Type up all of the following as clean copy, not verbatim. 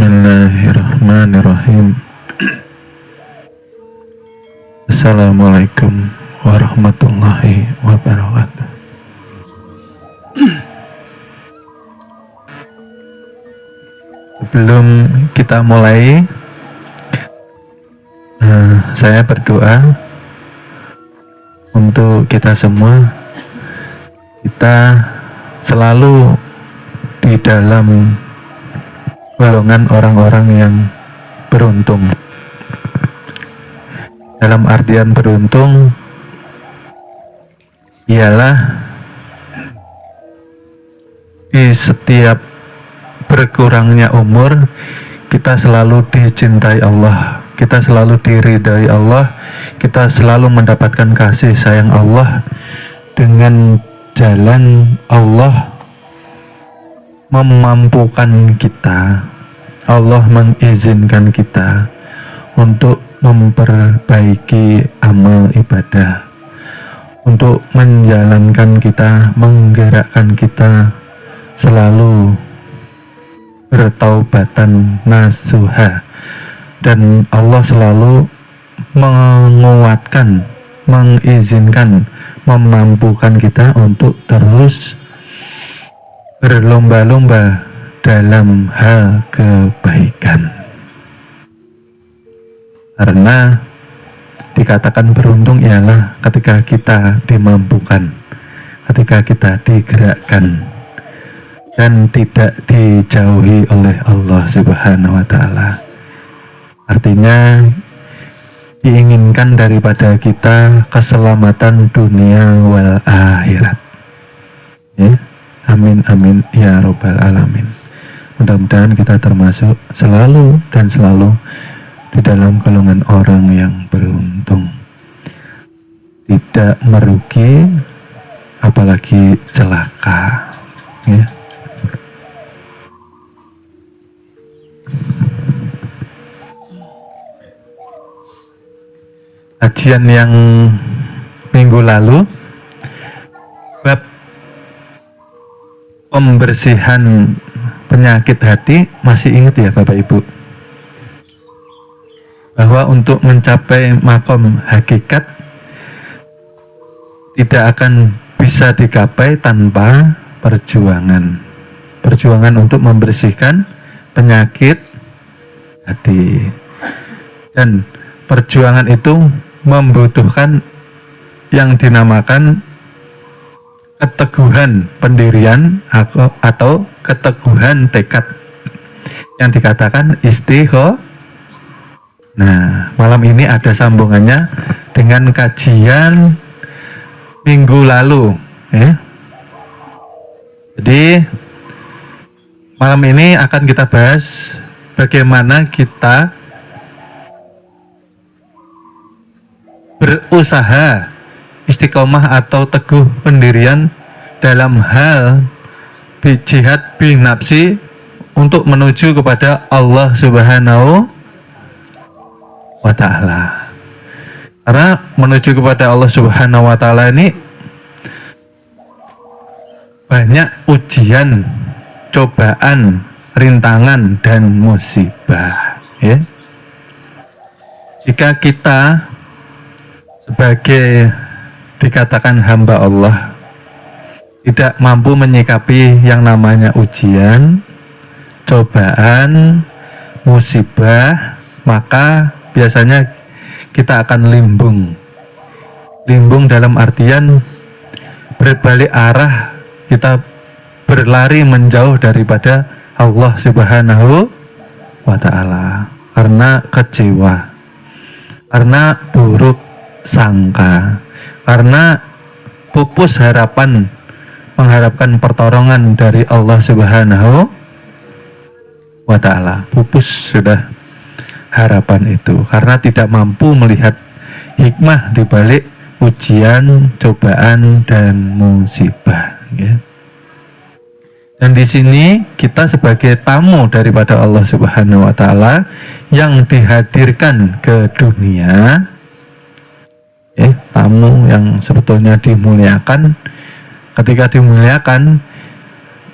Bismillahirrahmanirrahim. Assalamualaikum warahmatullahi wabarakatuh. Sebelum kita mulai, saya berdoa untuk kita semua. Kita selalu di dalam golongan orang-orang yang beruntung. Dalam artian beruntung ialah di setiap berkurangnya umur kita selalu dicintai Allah, kita selalu diridai Allah, kita selalu mendapatkan kasih sayang Allah. Dengan jalan Allah memampukan kita, Allah mengizinkan kita untuk memperbaiki amal ibadah, untuk menjalankan kita, menggerakkan kita selalu bertaubatan nasuha, dan Allah selalu menguatkan, mengizinkan, memampukan kita untuk terus berlomba-lomba dalam hal kebaikan. Karena dikatakan beruntung ialah ketika kita dimampukan, ketika kita digerakkan dan tidak dijauhi oleh Allah Subhanahu wa Ta'ala. Artinya diinginkan daripada kita keselamatan dunia wal akhirat. Ya. Amin amin ya robbal alamin. Mudah-mudahan kita termasuk selalu dan selalu di dalam golongan orang yang beruntung, tidak merugi apalagi celaka, ya. Kajian yang minggu lalu bab pembersihan penyakit hati, masih ingat ya Bapak Ibu, bahwa untuk mencapai makom hakikat tidak akan bisa digapai tanpa perjuangan untuk membersihkan penyakit hati. Dan perjuangan itu membutuhkan yang dinamakan keteguhan pendirian atau keteguhan tekad yang dikatakan istiqomah. Nah, malam ini ada sambungannya dengan kajian minggu lalu, ya. Jadi malam ini akan kita bahas bagaimana kita berusaha istiqomah atau teguh pendirian dalam hal jihad bin nafsi untuk menuju kepada Allah Subhanahu wa Ta'ala. Karena menuju kepada Allah Subhanahu wa Ta'ala ini banyak ujian, cobaan, rintangan dan musibah, ya. Jika kita sebagai dikatakan hamba Allah tidak mampu menyikapi yang namanya ujian, cobaan, musibah, maka biasanya kita akan limbung dalam artian berbalik arah, kita berlari menjauh daripada Allah Subhanahu wa Ta'ala karena kecewa, karena buruk sangka, karena pupus harapan mengharapkan pertolongan dari Allah Subhanahu wa Ta'ala. Pupus sudah harapan itu karena tidak mampu melihat hikmah di balik ujian, cobaan dan musibah, ya. Dan di sini kita sebagai tamu daripada Allah Subhanahu wa Ta'ala yang dihadirkan ke dunia, tamu yang sebetulnya dimuliakan. Ketika dimuliakan,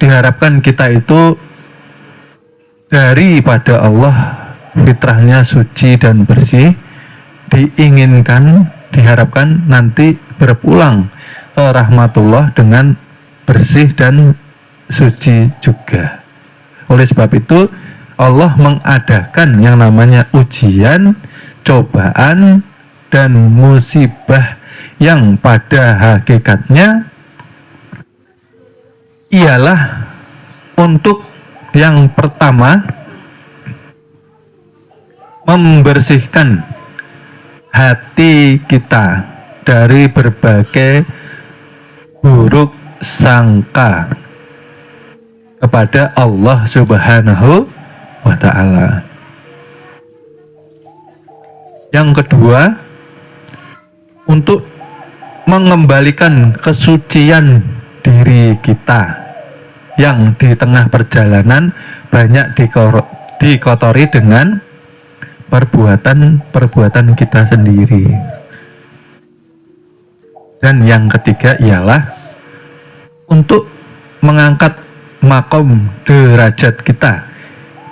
diharapkan kita itu daripada Allah fitrahnya suci dan bersih, diinginkan, diharapkan nanti berpulang ke rahmatullah dengan bersih dan suci juga. Oleh sebab itu Allah mengadakan yang namanya ujian, cobaan, dan musibah yang pada hakikatnya ialah untuk yang pertama membersihkan hati kita dari berbagai buruk sangka kepada Allah Subhanahu wa ta'ala. Yang kedua, untuk mengembalikan kesucian diri kita yang di tengah perjalanan banyak dikotori dengan perbuatan kita sendiri. Dan yang ketiga ialah untuk mengangkat makom derajat kita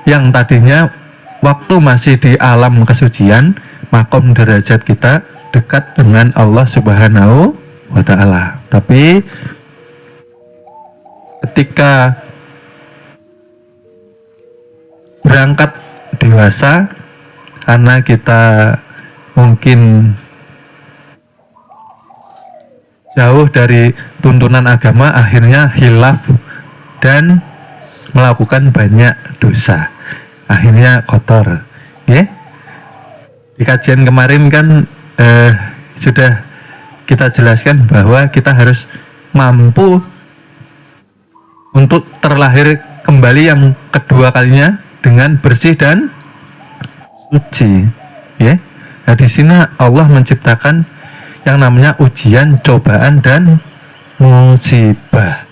yang tadinya waktu masih di alam kesucian, makom derajat kita dekat dengan Allah Subhanahu wa ta'ala. Tapi ketika berangkat dewasa, karena kita mungkin jauh dari tuntunan agama, akhirnya hilaf dan melakukan banyak dosa, akhirnya kotor. Di kajian kemarin kan sudah kita jelaskan bahwa kita harus mampu untuk terlahir kembali yang kedua kalinya dengan bersih dan suci. Nah, di sini Allah menciptakan yang namanya ujian, cobaan, dan musibah.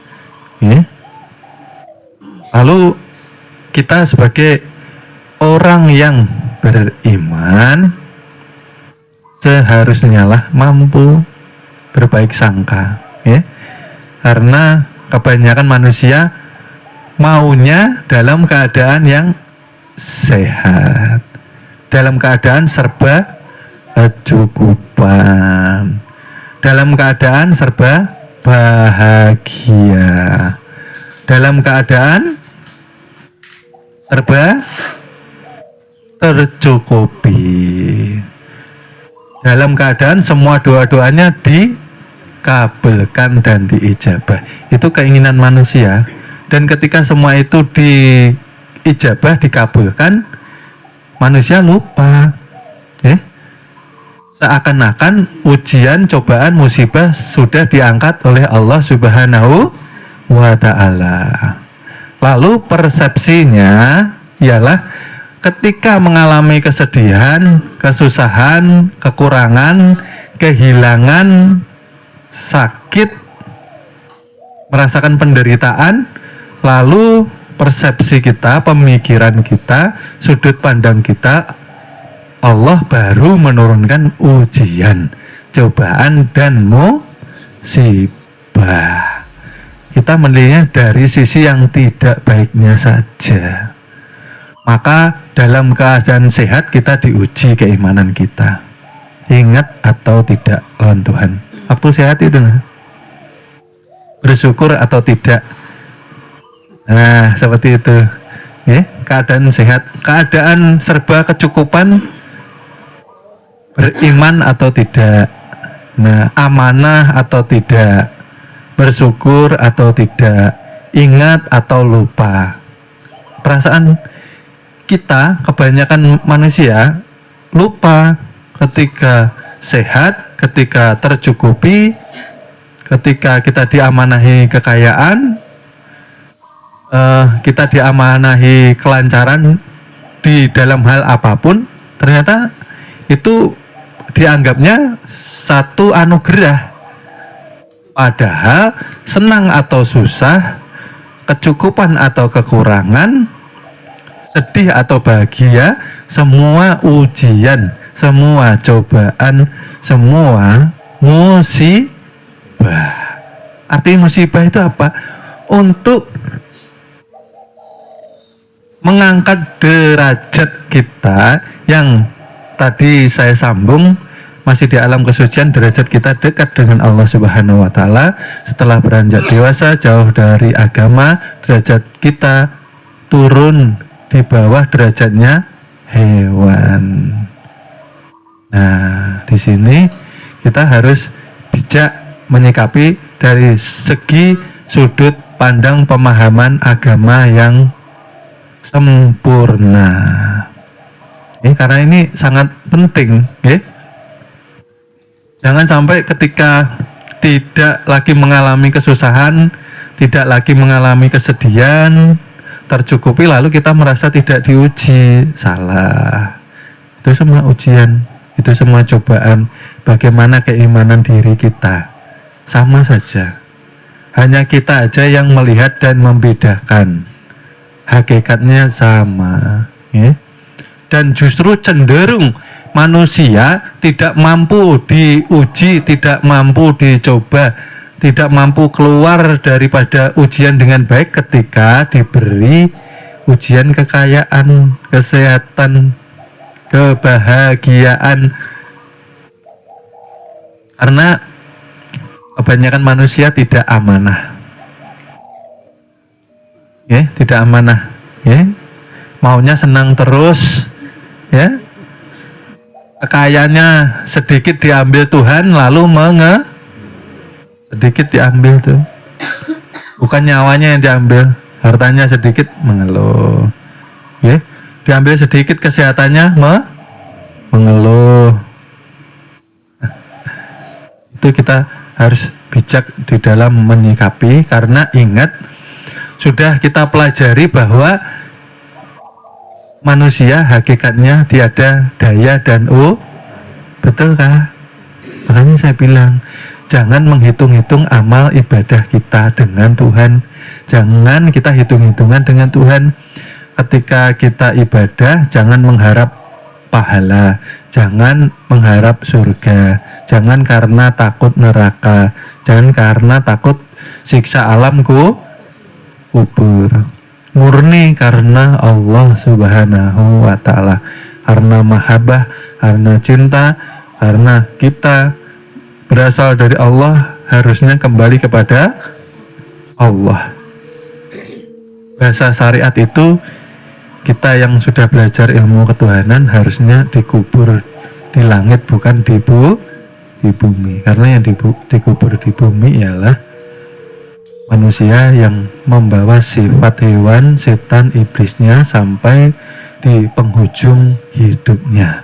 Lalu kita sebagai orang yang beriman seharusnya lah mampu berbaik sangka, karena kebanyakan manusia maunya dalam keadaan yang sehat, dalam keadaan serba kecukupan, dalam keadaan serba bahagia, dalam keadaan serba tercukupi, dalam keadaan semua doa-doanya dikabulkan dan diijabah. Itu keinginan manusia. Dan ketika semua itu diijabah, dikabulkan, manusia lupa. Seakan-akan ujian, cobaan, musibah sudah diangkat oleh Allah Subhanahu wa ta'ala. Lalu persepsinya ialah ketika mengalami kesedihan, kesusahan, kekurangan, kehilangan, sakit, merasakan penderitaan, lalu persepsi kita, pemikiran kita, sudut pandang kita, Allah baru menurunkan ujian, cobaan, dan musibah. Kita melihatnya dari sisi yang tidak baiknya saja. Maka dalam keadaan sehat kita diuji keimanan kita. Ingat atau tidak lawan Tuhan. Waktu sehat itu bersyukur atau tidak. Nah, seperti itu. Keadaan sehat, keadaan serba kecukupan, beriman atau tidak. Nah, amanah atau tidak, bersyukur atau tidak, ingat atau lupa. Perasaan kita, kebanyakan manusia lupa ketika sehat, ketika tercukupi, ketika kita diamanahi kekayaan, kita diamanahi kelancaran di dalam hal apapun, ternyata itu dianggapnya satu anugerah. Padahal senang atau susah, kecukupan atau kekurangan, sedih atau bahagia, semua ujian, semua cobaan, semua musibah. Arti musibah itu apa? Untuk mengangkat derajat kita yang tadi saya sambung, masih di alam kesucian, derajat kita dekat dengan Allah Subhanahu wa Ta'ala. Setelah beranjak dewasa, jauh dari agama, derajat kita turun di bawah derajatnya hewan. Nah, di sini kita harus bijak menyikapi dari segi sudut pandang pemahaman agama yang sempurna. Karena ini sangat penting, ya. Jangan sampai ketika tidak lagi mengalami kesusahan, tidak lagi mengalami kesedihan, tercukupi lalu kita merasa tidak diuji. Salah. Itu semua ujian, itu semua cobaan. Bagaimana keimanan diri kita? Sama saja. Hanya kita aja yang melihat dan membedakan. Hakikatnya sama, ya. Dan justru cenderung manusia tidak mampu diuji, tidak mampu dicoba, tidak mampu keluar daripada ujian dengan baik ketika diberi ujian kekayaan, kesehatan, kebahagiaan. Karena kebanyakan manusia tidak amanah, ya, tidak amanah, ya, maunya senang terus, ya, kekayaannya sedikit diambil Tuhan, lalu sedikit diambil tuh, bukan nyawanya yang diambil, hartanya sedikit mengeluh, ya, diambil sedikit kesehatannya mengeluh. Itu kita harus bijak di dalam menyikapi, karena ingat, sudah kita pelajari bahwa manusia hakikatnya tiada daya dan betul kah? Makanya saya bilang, jangan menghitung-hitung amal ibadah kita dengan Tuhan. Jangan kita hitung-hitungan dengan Tuhan. Ketika kita ibadah, jangan mengharap pahala, jangan mengharap surga, jangan karena takut neraka, jangan karena takut siksa alam kubur. Murni karena Allah Subhanahu wa Ta'ala, karena mahabbah, karena cinta, karena kita berasal dari Allah, harusnya kembali kepada Allah. Bahasa syariat itu, kita yang sudah belajar ilmu ketuhanan harusnya dikubur di langit, bukan di bumi. Karena yang dikubur di bumi ialah manusia yang membawa sifat hewan, setan, iblisnya sampai di penghujung hidupnya.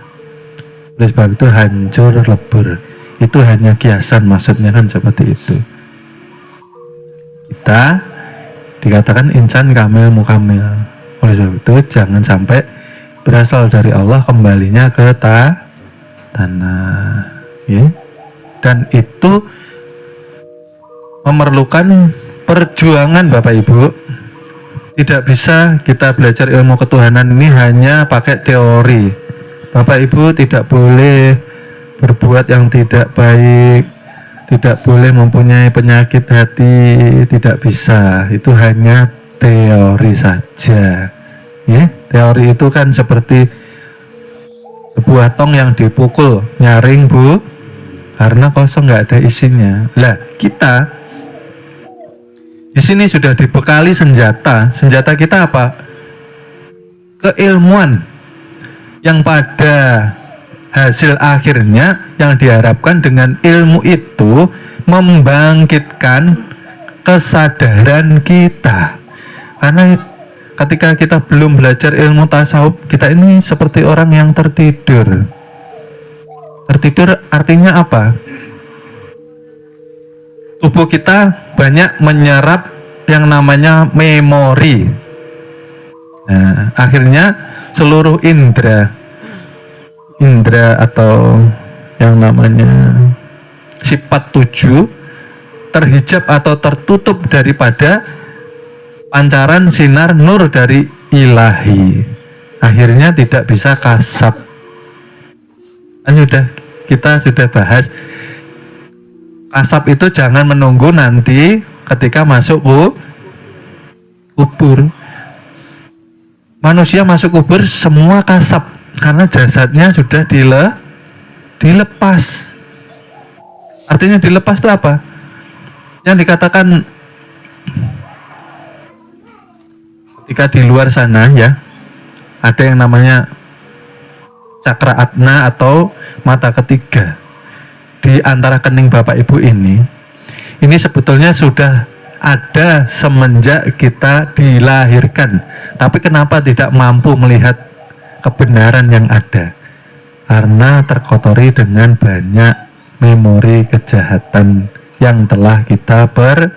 Oleh sebab itu hancur lebur. Itu hanya kiasan, maksudnya kan seperti itu. Kita dikatakan insan kamil mukamil. Oleh sebab itu jangan sampai berasal dari Allah kembalinya ke tanah, ya. Dan itu memerlukan perjuangan, Bapak Ibu. Tidak bisa kita belajar ilmu ketuhanan ini hanya pakai teori. Bapak Ibu tidak boleh berbuat yang tidak baik, tidak boleh mempunyai penyakit hati, tidak bisa. Itu hanya teori saja, ya. Teori itu kan seperti sebuah tong yang dipukul, nyaring Bu, karena kosong, nggak ada isinya. Lah, kita di sini sudah dibekali senjata. Senjata kita apa? Keilmuan, yang pada hasil akhirnya yang diharapkan dengan ilmu itu membangkitkan kesadaran kita. Karena ketika kita belum belajar ilmu tasawuf, kita ini seperti orang yang tertidur. Tertidur artinya apa? Tubuh kita banyak menyerap yang namanya memori. Nah, akhirnya seluruh indera atau yang namanya sifat 7 terhijab atau tertutup daripada pancaran sinar nur dari ilahi. Akhirnya tidak bisa kasab. Kan kita sudah bahas, kasab itu jangan menunggu nanti ketika masuk kubur. manusia masuk kubur semua kasap karena jasadnya sudah dilepas. Artinya dilepas itu apa? Yang dikatakan ketika di luar sana ya, ada yang namanya cakra atna atau mata ketiga di antara kening Bapak Ibu ini sebetulnya sudah ada semenjak kita dilahirkan, tapi kenapa tidak mampu melihat kebenaran yang ada? Karena terkotori dengan banyak memori kejahatan yang telah kita perbuat.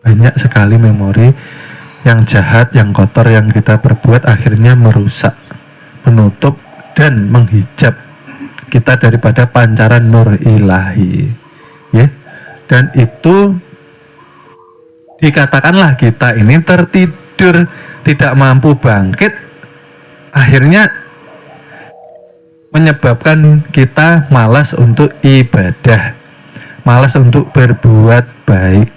Banyak sekali memori yang jahat, yang kotor yang kita perbuat, akhirnya merusak, menutup dan menghijab kita daripada pancaran nur ilahi, ya. Dan itu dikatakanlah kita ini tertidur, tidak mampu bangkit, akhirnya menyebabkan kita malas untuk ibadah, malas untuk berbuat baik,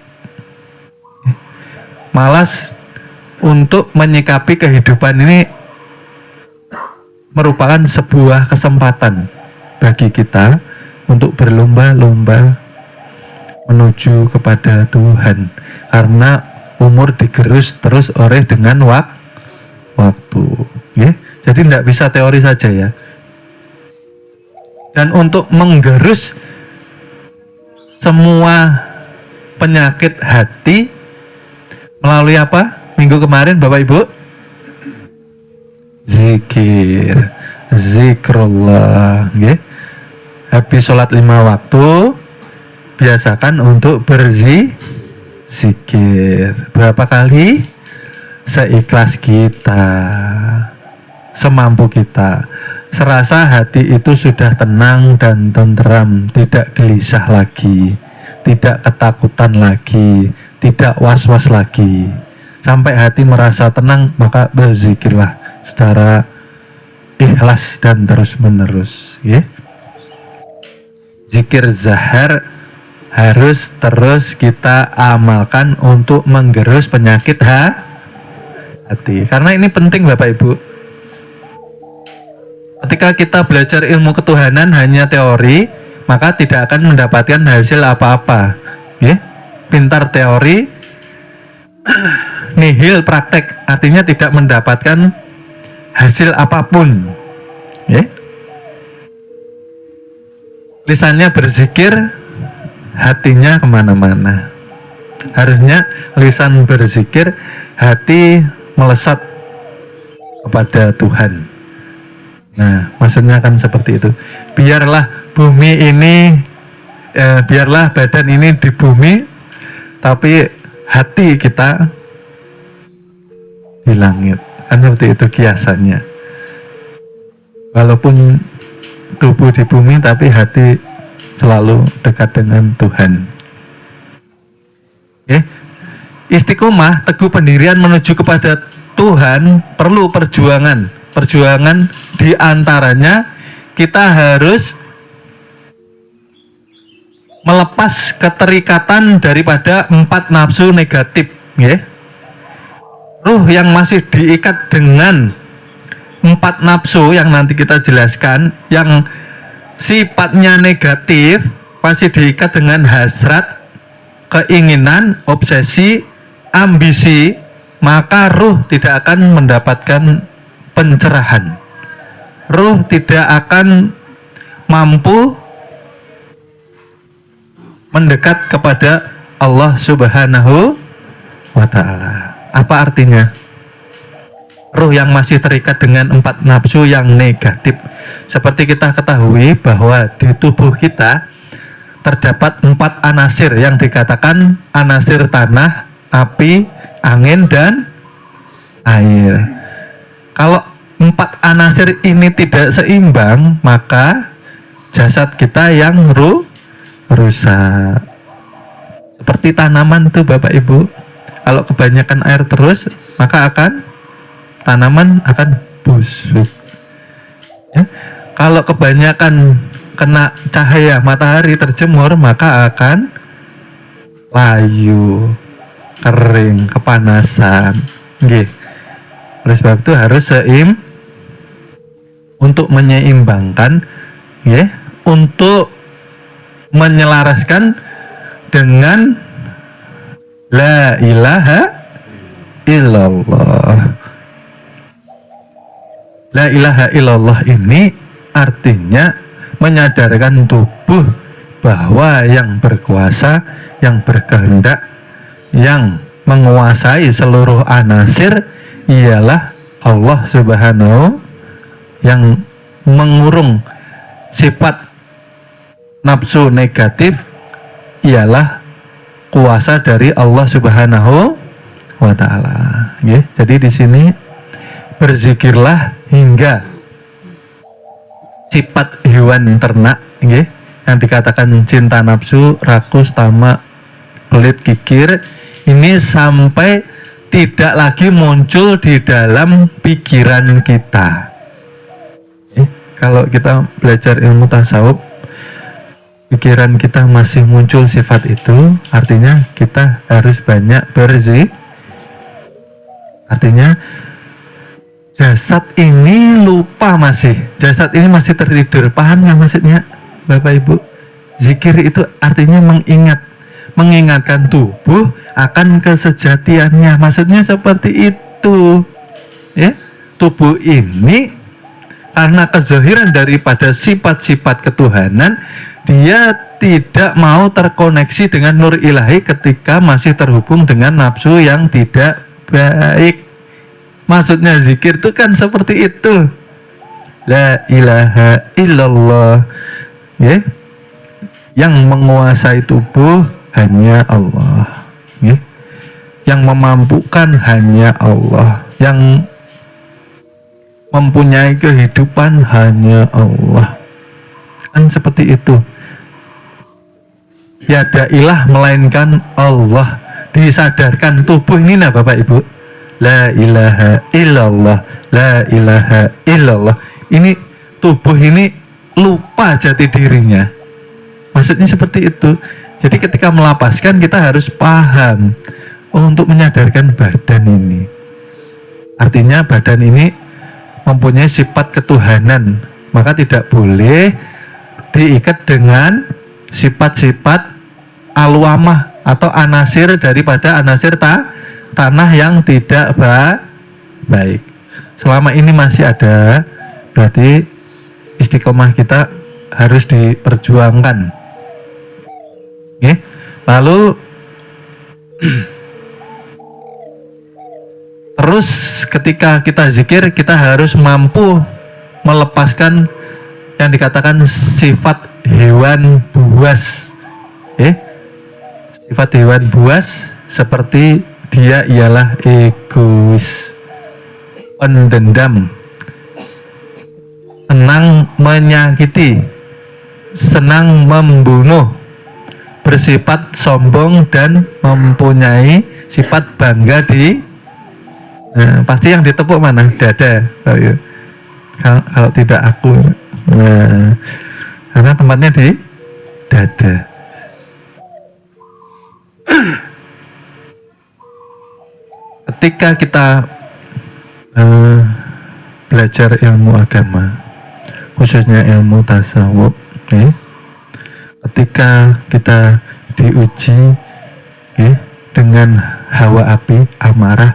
malas untuk menyikapi kehidupan ini merupakan sebuah kesempatan bagi kita untuk berlomba-lomba menuju kepada Tuhan, karena umur digerus terus oleh dengan waktu, ya. Jadi tidak bisa teori saja ya. Dan untuk menggerus semua penyakit hati melalui apa? Minggu kemarin Bapak Ibu, zikir, zikrullah, ya. Habis sholat 5 waktu biasakan untuk berzikir. Berapa kali? Seikhlas kita, semampu kita. Serasa hati itu sudah tenang dan tenteram, tidak gelisah lagi, tidak ketakutan lagi, tidak was-was lagi. Sampai hati merasa tenang, maka berzikirlah secara ikhlas dan terus-menerus, ya. Zikir zahar harus terus kita amalkan untuk menggerus penyakit hati. Karena ini penting Bapak Ibu. Ketika kita belajar ilmu ketuhanan hanya teori, maka tidak akan mendapatkan hasil apa-apa, ya. Pintar teori, nihil praktek, artinya tidak mendapatkan hasil apapun, ya. Lisannya berzikir, hatinya kemana-mana. Harusnya lisan berzikir, hati melesat kepada Tuhan. Nah, maksudnya kan seperti itu. Biarlah bumi ini, biarlah badan ini di bumi, tapi hati kita di langit. Kan seperti itu kiasannya. Walaupun tubuh di bumi, tapi hati selalu dekat dengan Tuhan. Ya. Istiqomah, teguh pendirian menuju kepada Tuhan perlu perjuangan. Perjuangan diantaranya kita harus melepas keterikatan daripada 4 nafsu negatif, ya. Ruh yang masih diikat dengan 4 nafsu yang nanti kita jelaskan, yang sifatnya negatif, masih diikat dengan hasrat, keinginan, obsesi, ambisi, maka ruh tidak akan mendapatkan pencerahan. Ruh tidak akan mampu mendekat kepada Allah Subhanahu wa Ta'ala. Apa artinya? Ruh yang masih terikat dengan 4 nafsu yang negatif. Seperti kita ketahui bahwa di tubuh kita terdapat 4 anasir yang dikatakan anasir tanah, api, angin, dan air. Kalau 4 anasir ini tidak seimbang, maka jasad kita yang rusak. Seperti tanaman tuh Bapak Ibu, kalau kebanyakan air terus, maka tanaman akan busuk, ya. Kalau kebanyakan kena cahaya matahari terjemur, maka akan layu, kering, kepanasan, Nggih. Oleh sebab itu harus untuk menyeimbangkan, ya, untuk menyelaraskan dengan la ilaha illallah. La ilaha illallah ini artinya menyadarkan tubuh bahwa yang berkuasa, yang berkehendak, yang menguasai seluruh anasir ialah Allah Subhanahu, yang mengurung sifat nafsu negatif ialah kuasa dari Allah Subhanahu wa taala. Ya, jadi di sini berzikirlah hingga sifat hewan ternak, ya, yang dikatakan cinta nafsu, rakus, tamak, pelit, kikir, ini sampai tidak lagi muncul di dalam pikiran kita. Kalau kita belajar ilmu tasawuf, pikiran kita masih muncul sifat itu, artinya kita harus banyak berzikir. Artinya jasad ini lupa masih, jasad ini masih tertidur. Paham nggak maksudnya, Bapak Ibu? Zikir itu artinya mengingatkan tubuh akan kesejatiannya. Maksudnya seperti itu, ya. Tubuh ini karena kezahiran daripada sifat-sifat ketuhanan, dia tidak mau terkoneksi dengan nur ilahi ketika masih terhubung dengan nafsu yang tidak baik. Maksudnya zikir itu kan seperti itu. La ilaha illallah, ya. Yang menguasai tubuh hanya Allah, ya. Yang memampukan hanya Allah, yang mempunyai kehidupan hanya Allah. Kan seperti itu. Tiada ilah melainkan Allah. Disadarkan tubuh ini, nah Bapak Ibu, la ilaha illallah, la ilaha illallah. Ini tubuh ini lupa jati dirinya. Maksudnya seperti itu. Jadi ketika melapaskan kita harus paham, untuk menyadarkan badan ini. Artinya badan ini mempunyai sifat ketuhanan, maka tidak boleh diikat dengan sifat-sifat alwamah atau anasir daripada anasir tanah yang tidak baik. Selama ini masih ada, berarti istiqomah kita harus diperjuangkan. Oke? Lalu terus ketika kita zikir, kita harus mampu melepaskan yang dikatakan sifat hewan buas. Sifat hewan buas seperti dia ialah egois, pendendam, senang menyakiti, senang membunuh, bersifat sombong dan mempunyai sifat bangga di pasti yang ditepuk mana? Dada. Kalau tidak aku, karena tempatnya di dada. Ketika kita belajar ilmu agama, khususnya ilmu tasawuf, ketika kita diuji dengan hawa api, amarah,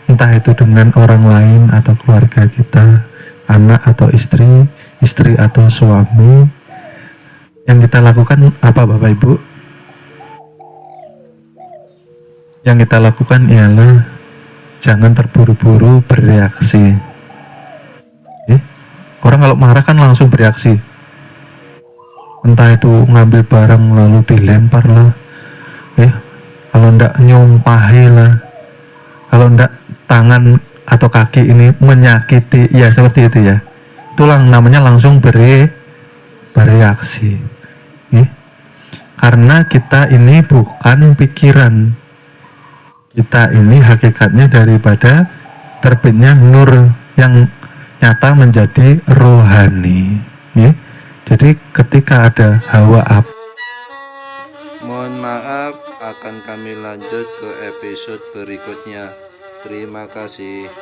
entah itu dengan orang lain atau keluarga kita, anak atau istri, istri atau suami, yang kita lakukan apa Bapak Ibu? Yang kita lakukan ialah jangan terburu-buru bereaksi. Orang kalau marah kan langsung bereaksi, entah itu ngambil barang lalu dilempar lah, kalau ndak nyumpahi lah, kalau ndak tangan atau kaki ini menyakiti, ya seperti itu ya. Itulah namanya langsung bereaksi. Karena kita ini bukan pikiran, kita ini hakikatnya daripada terbitnya nur yang nyata menjadi rohani. Jadi ketika ada hawa api, mohon maaf, akan kami lanjut ke episode berikutnya. Terima kasih.